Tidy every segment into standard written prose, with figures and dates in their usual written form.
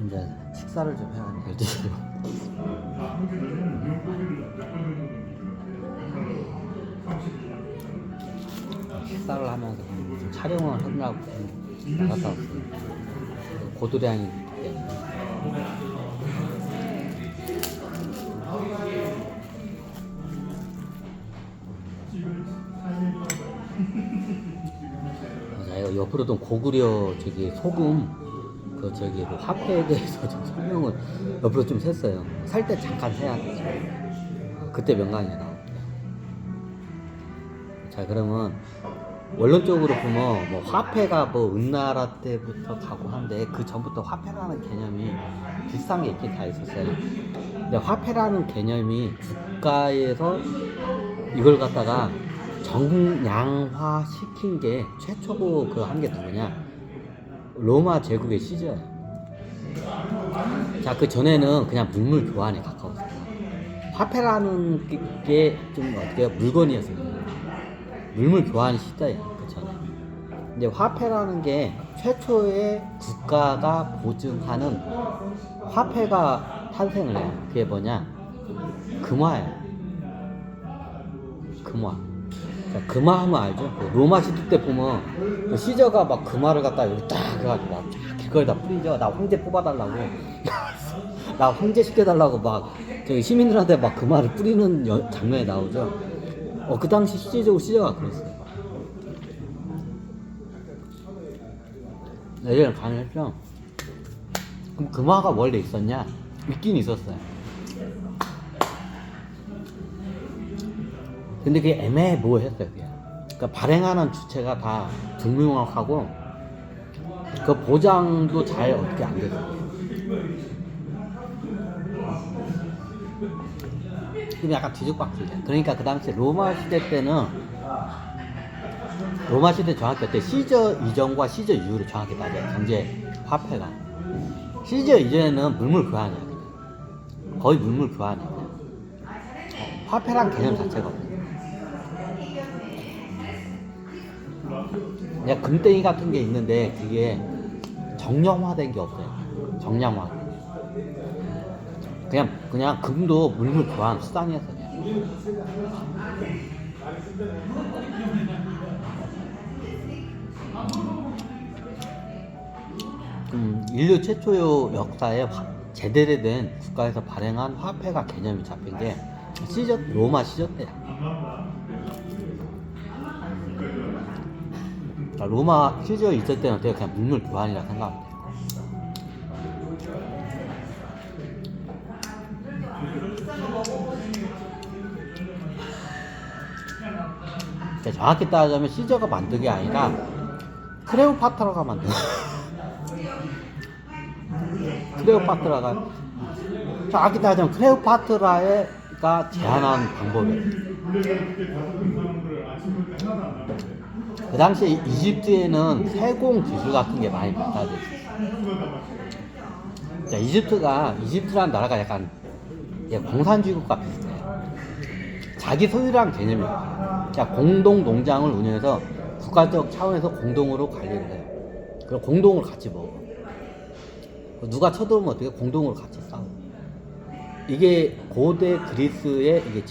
이제 식사를 좀 해야 될 듯이. 식사를 하면서 좀 촬영을 하려고 나갔다 왔어요. 고도량이 때문에. 맞아요. 옆으로 좀 고구려 저기 소금 그 저기 뭐 화폐에 대해서 좀 설명을 옆으로 좀 셌어요. 살 때 잠깐 세야 되죠. 그때 명강이 나올 때. 자, 그러면 원론적으로 보면 뭐 화폐가 뭐 은나라 때부터 가고 한데 그 전부터 화폐라는 개념이 비슷한 게 있긴 다 있었어요. 근데 화폐라는 개념이 국가에서 이걸 갖다가 정량화 시킨 게 최초로 그 한 게 누구냐? 로마 제국의 시저예요. 자, 그 전에는 그냥 물물 교환에 가까웠어요. 화폐라는 게 좀 어떻게 물건이었어요. 물물 교환 시대예요. 그 전에. 근데 화폐라는 게 최초의 국가가 보증하는 화폐가 탄생을 해요. 그게 뭐냐? 금화예요. 금화. 자, 금화 하면 알죠? 로마 시대 때 보면 그 시저가 막 금화를 갖다 여기 딱 해가지고 막 길거리에다 뿌리죠. 나 황제 뽑아달라고. 나 황제 시켜달라고 막 저기 시민들한테 막 금화를 뿌리는 장면이 나오죠. 그 당시 실질적으로 시저가 그랬어요. 예전에 가능했죠. 그럼 금화가 원래 있었냐? 있긴 있었어요. 근데 그게 애매모호했어요. 그러니까 발행하는 주체가 다 불명확하고 그 보장도 잘 어떻게 안 됐어요. 그럼 약간 뒤죽박죽이야. 그러니까 그 당시 로마 시대 때는 로마 시대 정확히 어때? 시저 이전과 시저 이후를 정확히 따져요. 경제 화폐가 시저 이전에는 물물 교환이야. 거의 물물 교환이야. 화폐란 개념 자체가 없어요. 그냥 금땡이 같은 게 있는데 그게 정량화된 게 없어요. 정량화. 그냥 금도 물물 교환 수단이었어요. 인류 최초의 역사에 제대로 된 국가에서 발행한 화폐가 개념이 잡힌 게 로마 시저 때야. 로마 시저 있을 때는 어떻게 그냥 물물 교환이라 생각하면 돼요. 정확히 따지자면 시저가 만든 게 아니라 클레오파트라가 만든 클레오파트라가 정확히 따지자면 클레오파트라가 제안한 방법이에요. 그 당시에 이집트에는 세공 기술 같은 게 많이 발달돼 있어요. 자, 이집트라는 나라가 약간 공산주의 국가 비슷해요. 자기 소유라는 개념이 없어요. 자, 공동 농장을 운영해서 국가적 차원에서 공동으로 관리를 해요. 그리고 공동으로 같이 먹어. 누가 쳐들어오면 어떻게 공동으로 같이 싸워. 이게 고대 그리스의 이게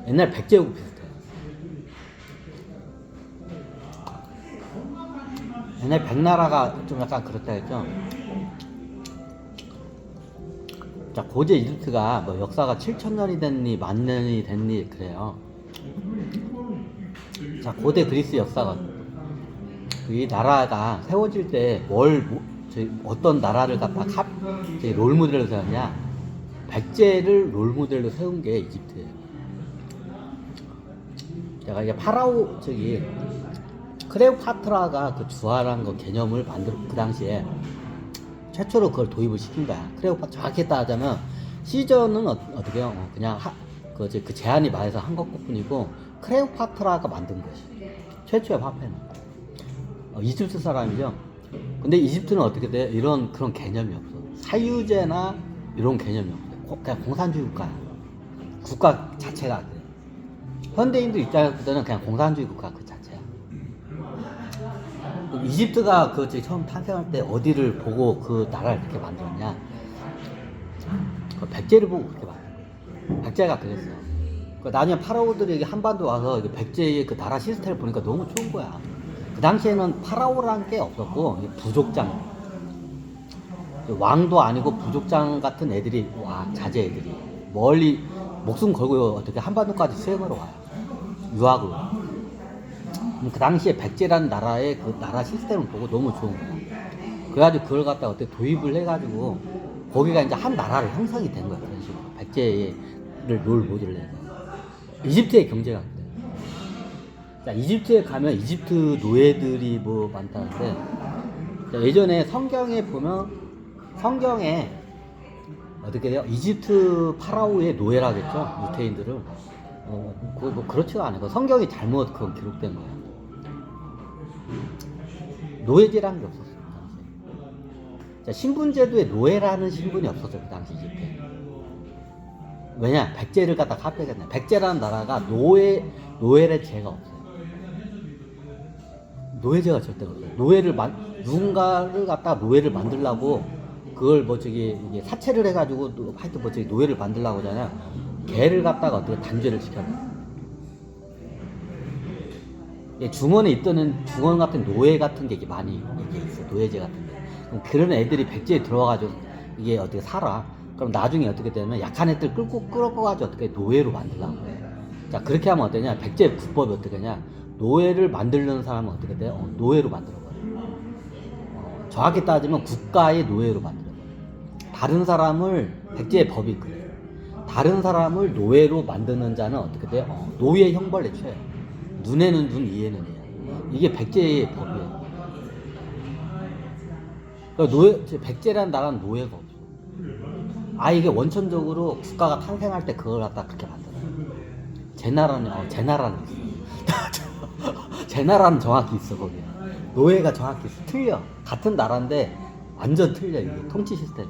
옛날 백제국 비슷해요. 옛날 백나라가 좀 약간 그렇다 했죠. 자, 고대 이집트가 뭐 역사가 7,000년이 됐니, 10,000년이 됐니, 그래요. 자, 고대 그리스 역사가 이 나라가 세워질 때 어떤 나라를 갖다 롤모델로 세웠냐? 백제를 롤모델로 세운 게 이집트예요. 제가 이게 파라오 클레오파트라가 그 주화라는 거 개념을 그 당시에 최초로 그걸 도입을 시킨 거야. 클레오파트라 정확히 따지자면 시저는 어떻게 해요? 그냥 그 제안이 말해서 한 것뿐이고 클레오파트라가 만든 것이 최초의 화폐는 이집트 사람이죠. 근데 이집트는 어떻게 돼? 그런 개념이 없어. 사유제나 이런 개념이 없어. 그냥 공산주의 국가야. 국가 자체가 그래. 현대인들 입장에서는 그냥 공산주의 국가 그 자체야. 이집트가 그 저기 처음 탄생할 때 어디를 보고 그 나라를 그렇게 만들었냐? 그 백제를 보고 그렇게 만든 거야. 백제가 그랬어. 그 나중에 파라오들이 여기 한반도 와서 이게 백제의 그 나라 시스템을 보니까 너무 좋은 거야. 그 당시에는 파라오라는 게 없었고 부족장, 왕도 아니고 부족장 같은 애들이 와 자제 애들이 멀리 목숨 걸고 어떻게 한반도까지 수행하러 와요. 유학으로. 그 당시에 백제라는 나라의 그 나라 시스템을 보고 너무 좋은 거야. 그래가지고 그걸 갖다가 어떻게 도입을 해가지고 거기가 이제 한 나라로 형성이 된 거야. 그런 식으로. 백제를 놀 모델을 해서. 이집트의 경제가 그래. 자, 이집트에 가면 이집트 노예들이 뭐 많다는데, 자, 예전에 성경에 보면 성경에 어떻게 돼요? 이집트 파라오의 노예라겠죠? 유태인들을. 뭐 그렇지가 않아요. 성경이 잘못 그건 기록된 거야. 노예제라는 게 없었어요. 자, 신분제도에 노예라는 신분이 없었죠. 그 당시 이집트에. 왜냐? 백제를 갖다 카피했네. 백제라는 나라가 노예의 죄가 없어요. 노예제가 절대 없어요. 누군가를 갖다 노예를 만들려고 그걸 뭐 저기 이게 사채를 해가지고 또 하여튼 뭐 저기 노예를 만들려고 하잖아요. 걔를 갖다가 어떻게 단죄를 시켜놔요. 중원에 있던 중원 같은 노예 같은 게 많이 이게 있어. 노예제 같은 게. 그럼 그런 애들이 백제에 들어와가지고 이게 어떻게 살아. 그럼 나중에 어떻게 되면 약한 애들 끌어가지고 어떻게 노예로 만들려고 해. 자, 그렇게 하면 어떠냐. 백제 국법이 어떻게 하냐. 노예를 만들는 사람은 어떻게 돼요? 노예로 만들어버려. 정확히 따지면 국가의 노예로 만들어버려. 다른 사람을, 백제의 법이 그래요. 다른 사람을 노예로 만드는 자는 어떻게 돼요? 노예 형벌에 처해요. 눈에는 눈, 이에는 이. 이게 백제의 법이에요. 그러니까 백제라는 나라는 노예가 없어. 이게 원천적으로 국가가 탄생할 때 그걸 갖다 그렇게 만들어요. 제 나라는 있어. 제 나라는 정확히 있어, 거기. 노예가 정확히 있어. 틀려. 같은 나라인데 완전 틀려, 이게. 통치 시스템.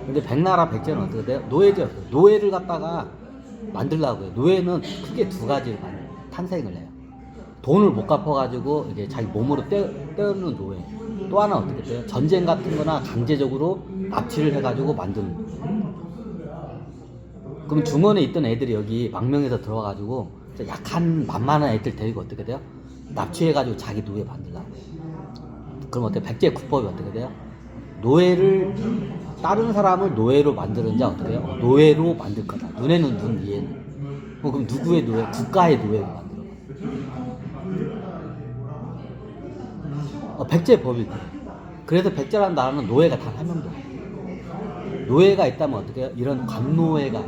근데 백나라 백제는 어떻게 돼요? 노예제였어요. 노예를 갖다가 만들려고 해요. 노예는 크게 두 가지를 탄생을 해요. 돈을 못 갚아가지고 이제 자기 몸으로 떼어놓는 노예. 또 하나 어떻게 돼요? 전쟁 같은 거나 강제적으로 납치를 해가지고 만드는 거예요. 그럼 중원에 있던 애들이 여기 망명해서 들어와가지고 약한 만만한 애들 데리고 어떻게 돼요? 납치해가지고 자기 노예 만들라고 해요. 그럼 어떻게 백제 국법이 어떻게 돼요? 노예를 다른 사람을 노예로 만드는 자 어떻게 해요? 노예로 만들 거다. 눈에는 눈, 이에는. 그럼 누구의 노예? 국가의 노예로 만들어. 백제 법이 그래. 그래서 백제라는 나라는 노예가 단 한 명도 없어요. 노예가 있다면 어떻게 해요? 이런 관노예가.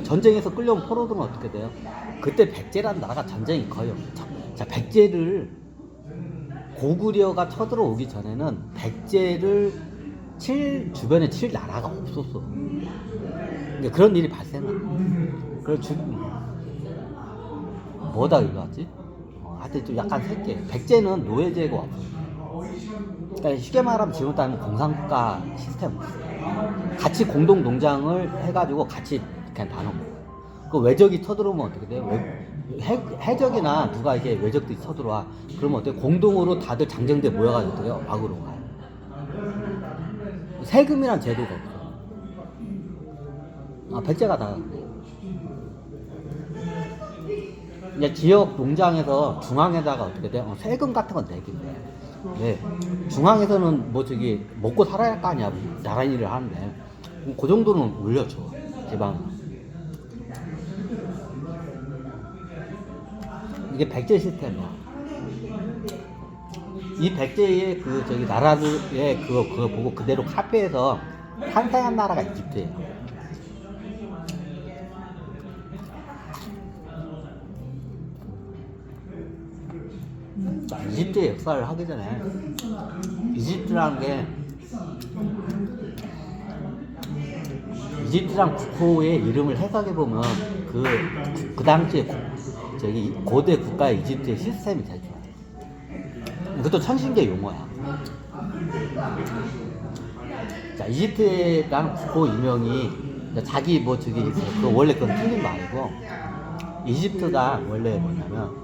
전쟁에서 끌려온 포로들은 어떻게 돼요? 그때 백제라는 나라가 전쟁이 거의 없죠. 자, 백제를 고구려가 쳐들어오기 전에는 백제를 주변에 칠 나라가 없었어. 그러니까 그런 일이 발생한 거야. 그래서 뭐다 일로 왔지? 하여튼 좀 약간 새끼. 백제는 노예제가 없어. 그러니까 쉽게 말하면 지금 따르면 공산국가 시스템. 같이 공동 농장을 해가지고 같이 그냥 다 놓은 거예요. 그 외적이 쳐들어오면 어떻게 돼요? 해적이나 누가 이게 외적들이 쳐들어와. 그러면 어떻게 공동으로 다들 장정대 모여가지고 어떻게 해요? 막으로 가요. 세금이란 제도가 없어. 백제가 다. 이제 지역 농장에서 중앙에다가 어떻게 돼요? 세금 같은 건 내긴 돼. 네. 중앙에서는 뭐 저기 먹고 살아야 할 거 아니야. 나란 일을 하는데. 그 정도는 올려줘. 지방은. 이게 백제 시스템이야. 이 백제의 그 저기 나라의 그거 보고 그대로 카피해서 탄생한 나라가 이집트예요. 이집트의 역사를 하기 전에 이집트라는 게 이집트랑 국호의 이름을 해석해 보면 그 당시에 저기 고대 국가의 이집트의 시스템이 제일 좋아요. 이것도 천신계 용어야. 자, 이집트라는 국호 이명이 자기 뭐 저기 있어요. 그 원래 그건 틀린 말이고 이집트가 원래 뭐냐면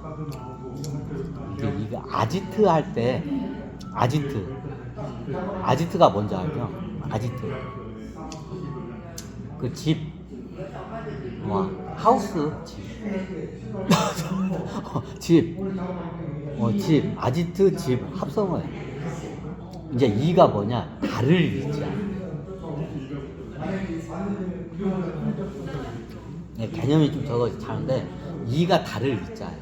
이거 아지트 할 때 아지트가 뭔지 알죠? 아지트 그 집 하우스 집 아지트 집 합성어야. 이제 이가 뭐냐 달을 이자. 네, 개념이 좀 적어 자는데 이가 달을 이자야.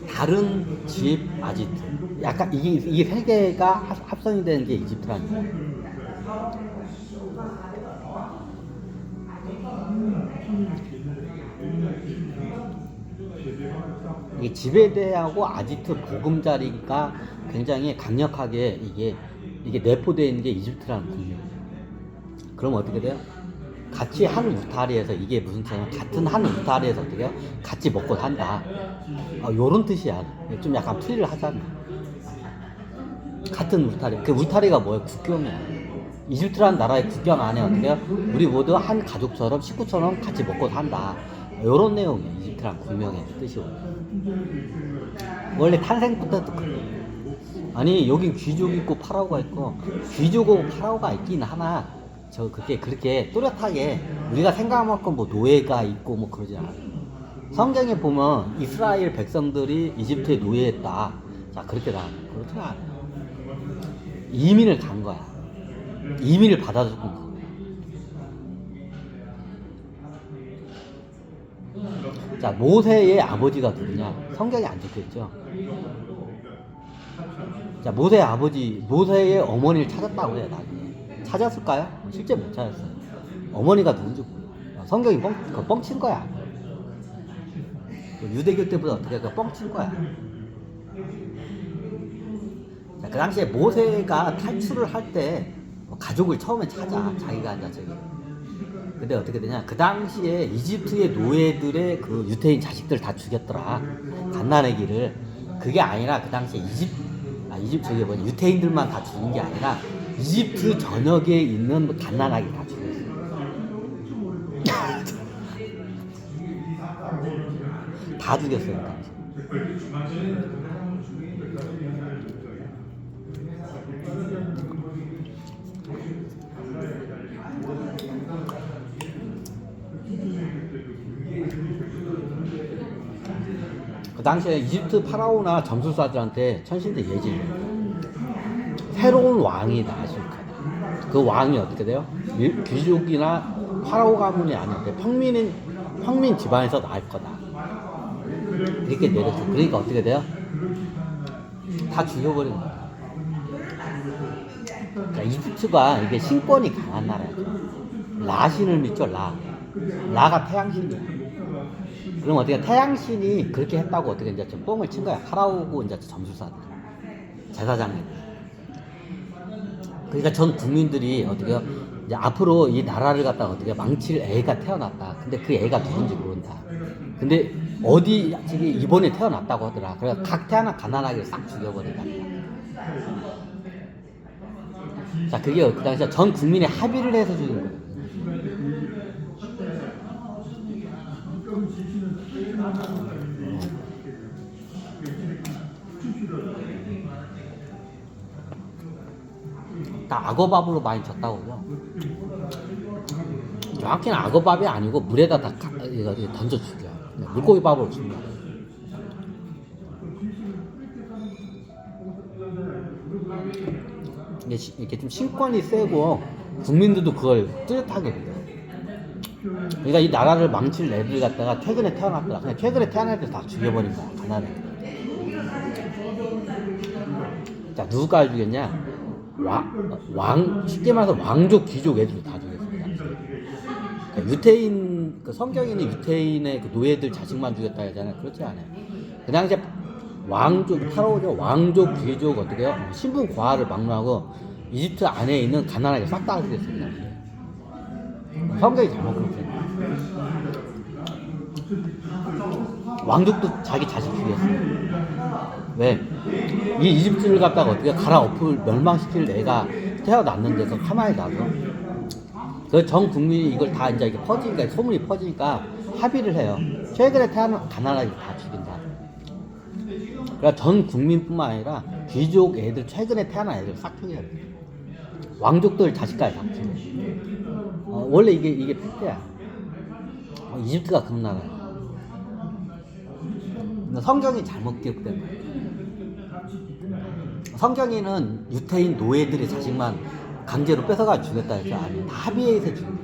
다른 집 아지트. 약간 이게 세 개가 합성이 되는 게 이집트라는 거야. 이게 지배대하고 아지트 보금자리가 굉장히 강력하게 이게 내포되어 있는 게 이집트라는 국민. 그럼 어떻게 돼요? 같이 한 울타리에서 이게 무슨 뜻이냐면 같은 한 울타리에서 어떻게 해요? 같이 먹고 산다. 요런 뜻이야. 좀 약간 풀이를 하잖아. 같은 울타리. 그 울타리가 뭐예요? 국경이야. 이집트라는 나라의 국경 안에 어떻게 해요? 우리 모두 한 가족처럼 식구처럼 같이 먹고 산다. 요런 내용이야. 이집트란 국명의 뜻이. 원래 탄생부터 그래. 아니 여긴 귀족 있고 파라오가 있고 귀족하고 파라오가 있긴 하나 그게 그렇게 또렷하게 우리가 생각한 만큼 뭐 노예가 있고 뭐 그러지 않아. 성경에 보면 이스라엘 백성들이 이집트에 노예했다. 자 그렇게 나와. 그렇지 않아. 이민을 간 거야. 이민을 받아준 거. 자 모세의 아버지가 누구냐? 성경에 안 적혀있죠. 자 모세의 아버지 모세의 어머니를 찾았다고 해요. 나중에 찾았을까요? 실제 못 찾았어요. 어머니가 누군지 몰라. 성경이 뻥친 거야. 유대교 때보다 어떻게 뻥친 거야. 자, 그 당시에 모세가 탈출을 할 때 가족을 처음에 찾아. 자기가 이제 저기. 근데 어떻게 되냐? 그 당시에 이집트의 노예들의 그 유태인 자식들 다 죽였더라. 갓난아기를. 그게 아니라 그 당시에 이집트 저기 뭐냐 유태인들만 다 죽인 게 아니라 이집트 전역에 있는 갓난아기 다 죽였어. 다 죽였어요. 그 당시. 그 당시에 이집트 파라오나 점술사들한테 천신들 예지를 새로운 왕이 나실 거다. 그 왕이 어떻게 돼요? 귀족이나 파라오 가문이 아닌데 평민 집안에서 나을 거다. 이렇게 내렸죠. 그러니까 어떻게 돼요? 다 죽여버린 거야. 그러니까 이집트가 이게 신권이 강한 나라죠. 라신을 믿죠. 라가 태양신이야. 그럼 어떻게 태양신이 그렇게 했다고 어떻게 이제 좀 뻥을 친 거야. 파라오고 이제 점술사들, 제사장들. 그러니까 전 국민들이 어떻게 이제 앞으로 이 나라를 갖다가 어떻게 망칠 애가 태어났다. 근데 그 애가 누군지 모른다. 근데 어디 지금 이번에 태어났다고 하더라. 그래서 각 태어난 가난하게 싹 죽여버린다. 자 그게 그 당시에 전 국민의 합의를 해서 죽인 거예요. 다 악어밥으로 많이 졌다고요. 정확히는 악어밥이 아니고 물에다 다 던져 죽여. 물고기 밥으로 죽여. 이게 좀 신권이 세고 국민들도 그걸 뚜렷하게 믿어요. 그러니까 이 나라를 망칠 애들 갖다가 최근에 태어났더라. 그냥 최근에 태어날 때 다 죽여버린 거야. 가난해. 자 누구까지 죽였냐? 쉽게 말해서 왕족, 귀족 애들을 다 죽였습니다. 그러니까 유태인, 그 성경에는 유태인의 그 노예들 자식만 죽였다 하잖아요. 그렇지 않아요. 그 당시에 왕족, 파라오죠. 왕족, 귀족 어떻게 해요? 신분 과화를 막론하고 이집트 안에 있는 가난하게 싹 다 죽였습니다. 성경이 잘못 그렇게 했어요. 왕족도 자기 자식 죽였어요. 왜? 이 이집트를 갖다가 어떻게 갈아엎을 멸망시킬 애가 태어났는 데서 가만히 놔서 그 전 국민이 이걸 다 이제 이게 퍼지니까 소문이 퍼지니까 합의를 해요. 최근에 태어난 가난하게 다 죽인다. 그러니까 전 국민뿐만 아니라 귀족 애들 최근에 태어난 애들 싹 죽여야 돼. 왕족들 자식까지 다 죽여. 원래 이게 팩트야. 이집트가 그런 나라야. 근데 성경이 잘못 기록된 거야. 성경에는 유태인 노예들의 자식만 강제로 뺏어가 죽였다 해서 아니 다 합의해서 죽인 거야.